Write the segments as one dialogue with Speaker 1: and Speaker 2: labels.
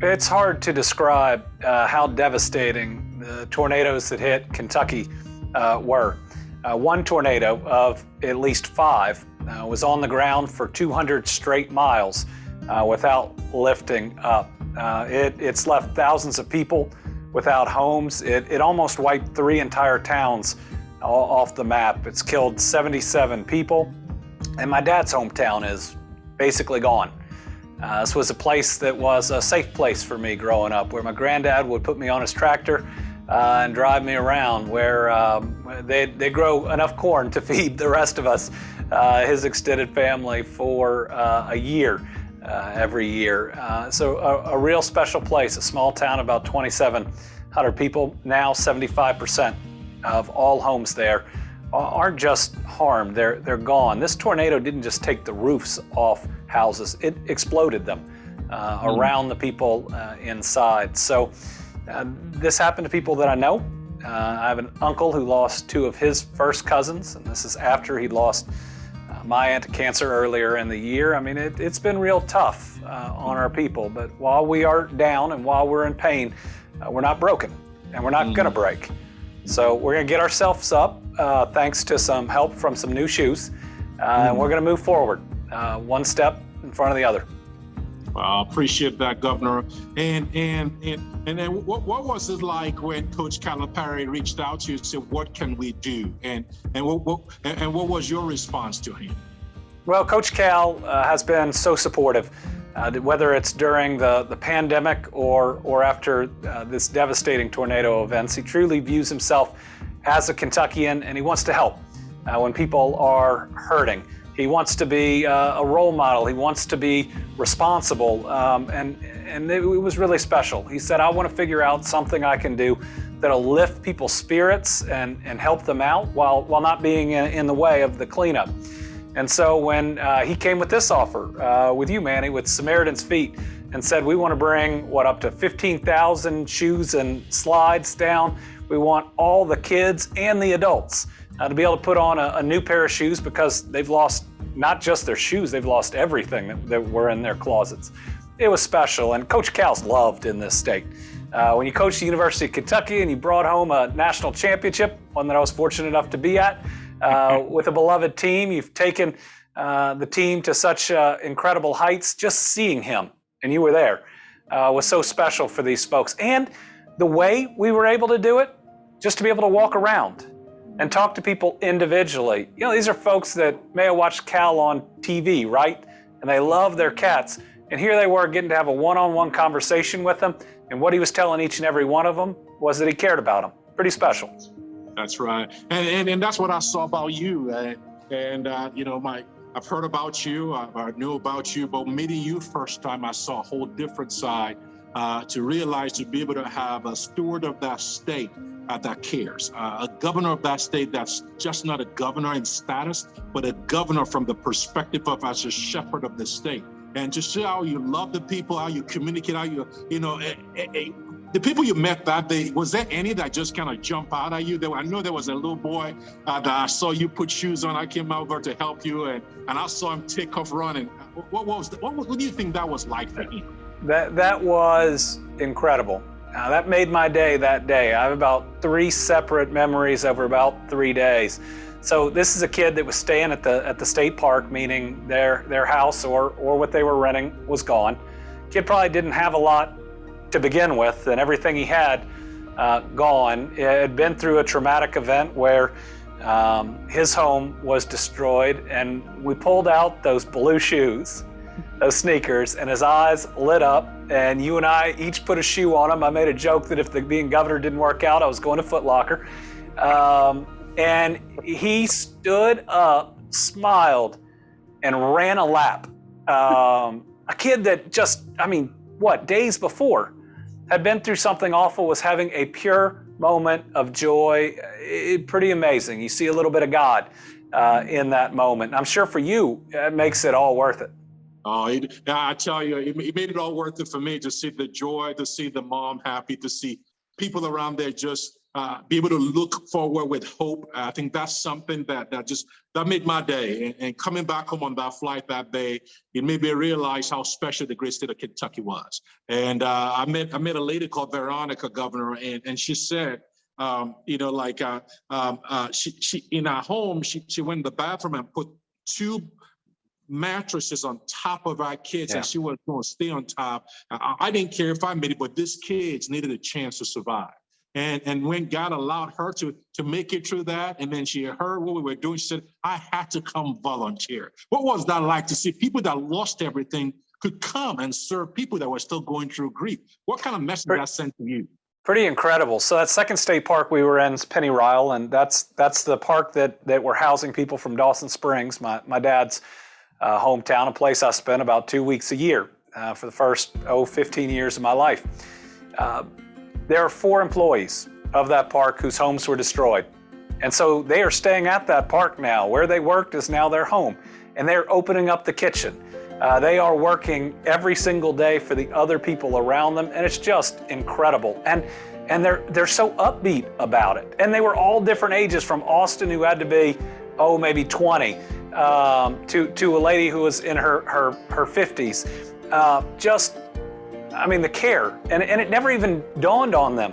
Speaker 1: It's hard to describe how devastating the tornadoes that hit Kentucky were. One tornado of at least 5 was on the ground for 200 straight miles without lifting up. It's left thousands of people without homes. It almost wiped 3 entire towns off the map. It's killed 77 people, and my dad's hometown is basically gone. This was a place that was a safe place for me growing up, where my granddad would put me on his tractor and drive me around, where they grow enough corn to feed the rest of us, his extended family, for a year every year. So a real special place, a small town, about 2,700 people. Now 75% of all homes there aren't just harmed, they're gone. This tornado didn't just take the roofs off houses, it exploded them around the people inside. So this happened to people that I know. I have an uncle who lost 2 of his first cousins, and this is after he lost my aunt to cancer earlier in the year. I mean, it's been real tough on our people, but while we are down and while we're in pain, we're not broken, and we're not gonna break. So we're gonna get ourselves up thanks to some help from some new shoes, and we're gonna move forward, one step in front of the other.
Speaker 2: Well, I appreciate that, Governor. And then what was it like when Coach Calipari reached out to you and said, "What can we do?" And what was your response to him?
Speaker 1: Well, Coach Cal has been so supportive, whether it's during the pandemic or after this devastating tornado events. He truly views himself as a Kentuckian, and he wants to help when people are hurting. He wants to be a role model. He wants to be responsible, and it was really special. He said, "I want to figure out something I can do that'll lift people's spirits and help them out while not being in the way of the cleanup." And so when he came with this offer with you, Manny, with Samaritan's Feet, and said, "We want to bring up to 15,000 shoes and slides down. We want all the kids and the adults to be able to put on a new pair of shoes, because they've lost not just their shoes, they've lost everything that were in their closets." It was special, and Coach Cal's loved in this state. When you coached the University of Kentucky and you brought home a national championship, one that I was fortunate enough to be at, with a beloved team, you've taken the team to such incredible heights. Just seeing him, and you were there, was so special for these folks. And the way we were able to do it, just to be able to walk around and talk to people individually. You know, these are folks that may have watched Cal on TV, right? And they love their cats. And here they were getting to have a one-on-one conversation with them. And what he was telling each and every one of them was that he cared about them. Pretty special.
Speaker 2: That's right. And that's what I saw about you. You know, I've heard about you, I knew about you, but meeting you first time, I saw a whole different side. To realize, to be able to have a steward of that state that cares, a governor of that state that's just not a governor in status, but a governor from the perspective of as a shepherd of the state. And to see how you love the people, how you communicate, how the people you met that day, was there any that just kind of jump out at you? I know there was a little boy that I saw you put shoes on. I came over to help you, and I saw him take off running. What do you think that was like for him?
Speaker 1: That was incredible. That made my day that day. I have about 3 separate memories over about 3 days. So this is a kid that was staying at the state park, meaning their house or what they were renting was gone. Kid probably didn't have a lot to begin with, and everything he had gone. It had been through a traumatic event where his home was destroyed, and we pulled out those blue shoes, those sneakers, and his eyes lit up, and you and I each put a shoe on him. I made a joke that if being governor didn't work out, I was going to Foot Locker. And he stood up, smiled, and ran a lap. A kid that just, days before had been through something awful, was having a pure moment of joy. Pretty amazing. You see a little bit of God in that moment. I'm sure for you, it makes it all worth it.
Speaker 2: Oh, I tell you, it made it all worth it for me to see the joy, to see the mom happy, to see people around there just be able to look forward with hope. I think that's something that made my day. And coming back home on that flight that day, it made me realize how special the great state of Kentucky was. And I met a lady called Veronica, Governor, and she said, she in our home, she went in the bathroom and put 2 mattresses on top of our kids, and she was going to stay on top. I didn't care if I made it, but these kids needed a chance to survive. And when God allowed her to make it through that, and then she heard what we were doing, she said, I had to come volunteer. What was that like to see people that lost everything could come and serve people that were still going through grief? What kind of message that sent to you?
Speaker 1: Pretty incredible. So that second state park we were in is Penny Ryle, and that's the park that we're housing people from Dawson Springs, my dad's hometown, a place I spent about 2 weeks a year for the first 15 years of my life. There are 4 employees of that park whose homes were destroyed. And so they are staying at that park now. Where they worked is now their home. And they're opening up the kitchen. They are working every single day for the other people around them. And it's just incredible. And they're so upbeat about it. And they were all different ages, from Austin, who had to be, maybe 20, to a lady who was in her 50s. The care, and it never even dawned on them,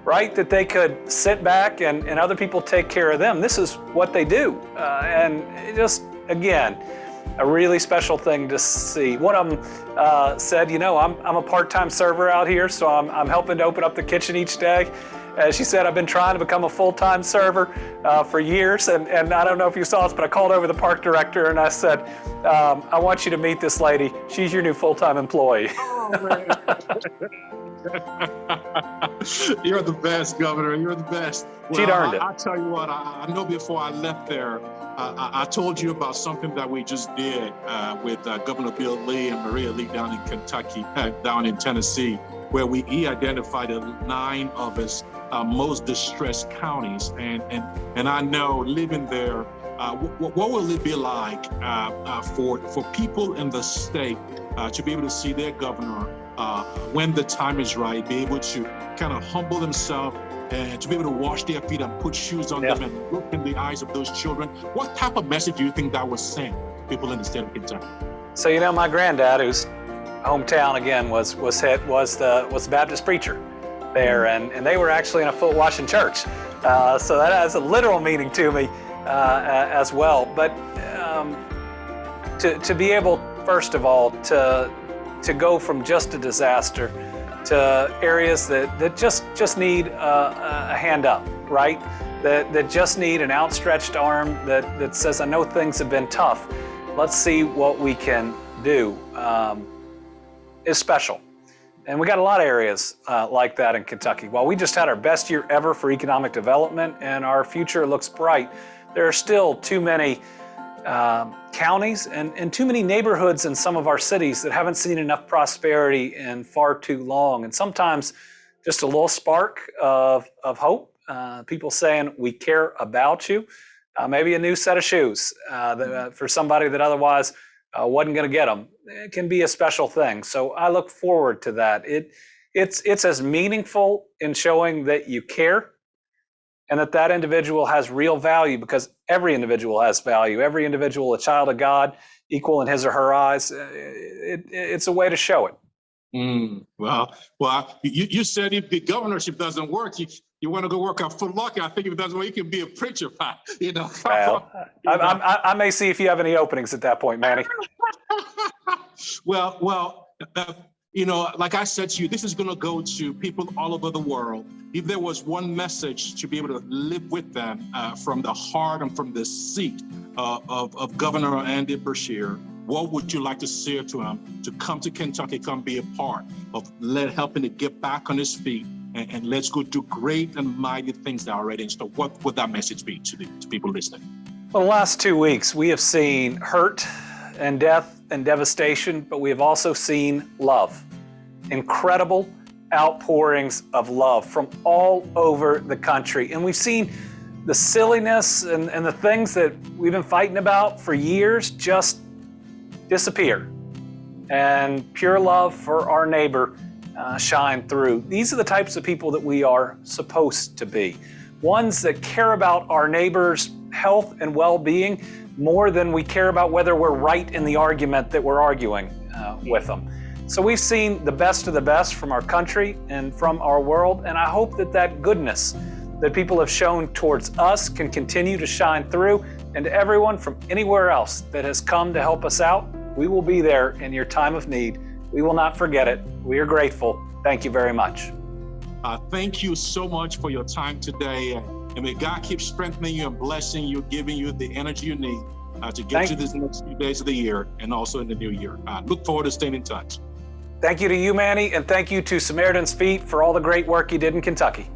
Speaker 1: right, that they could sit back and other people take care of them. This is what they do, and it just, again, a really special thing to see. One of them said, I'm a part-time server out here, so I'm helping to open up the kitchen each day. She said, I've been trying to become a full-time server for years, and I don't know if you saw this, but I called over the park director and I said, I want you to meet this lady. She's your new full-time employee.
Speaker 2: Oh, man. You're the best, Governor. You're the best. Well,
Speaker 1: she'd earned it.
Speaker 2: I tell you what, I know before I left there, I told you about something that we just did with Governor Bill Lee and Maria Lee down in Kentucky, down in Tennessee, where he identified 9 of his most distressed counties. And I know, living there, what will it be like for people in the state to be able to see their governor when the time is right, be able to kind of humble themselves and to be able to wash their feet and put shoes on them and look in the eyes of those children? What type of message do you think that was sent to people in the state of Kentucky?
Speaker 1: So, my granddad, whose hometown again was hit, was the Baptist preacher there, and they were actually in a foot washing church. So that has a literal meaning to me as well. But to be able, first of all, to go from just a disaster to areas that just need a hand up, right? That just need an outstretched arm that says, I know things have been tough. Let's see what we can do. Is special. And we got a lot of areas like that in Kentucky. While we just had our best year ever for economic development and our future looks bright, there are still too many counties and too many neighborhoods in some of our cities that haven't seen enough prosperity in far too long. And sometimes just a little spark of hope, people saying, we care about you, maybe a new set of shoes for somebody that otherwise wasn't going to get them. It can be a special thing. So I look forward to that. It's as meaningful in showing that you care and that individual has real value, because every individual has value. Every individual, a child of God, equal in his or her eyes. It's a way to show it.
Speaker 2: Well, you said if the governorship doesn't work, you want to go work at Foot Locker. I think if it doesn't work, you can be a preacher.
Speaker 1: Well, I may see if you have any openings at that point, Manny.
Speaker 2: Like I said to you, this is going to go to people all over the world. If there was one message to be able to live with them from the heart and from the seat of Governor Andy Beshear, what would you like to say to him to come to Kentucky, come be a part of helping to get back on his feet and let's go do great and mighty things that are already in store? What would that message be to people listening?
Speaker 1: Well, the last 2 weeks, we have seen hurt and death and devastation, but we have also seen love. Incredible outpourings of love from all over the country. And we've seen the silliness and the things that we've been fighting about for years just disappear. And pure love for our neighbor shine through. These are the types of people that we are supposed to be. Ones that care about our neighbors' health and well-being more than we care about whether we're right in the argument that we're arguing with them. So we've seen the best of the best from our country and from our world, and I hope that that goodness that people have shown towards us can continue to shine through, and to everyone from anywhere else that has come to help us out, we will be there in your time of need. We will not forget it. We are grateful. Thank you very much.
Speaker 2: Thank you so much for your time today. And may God keep strengthening you and blessing you, giving you the energy you need to get to these next few days of the year and also in the new year. Look forward to staying in touch.
Speaker 1: Thank you to you, Manny, and thank you to Samaritan's Feet for all the great work you did in Kentucky.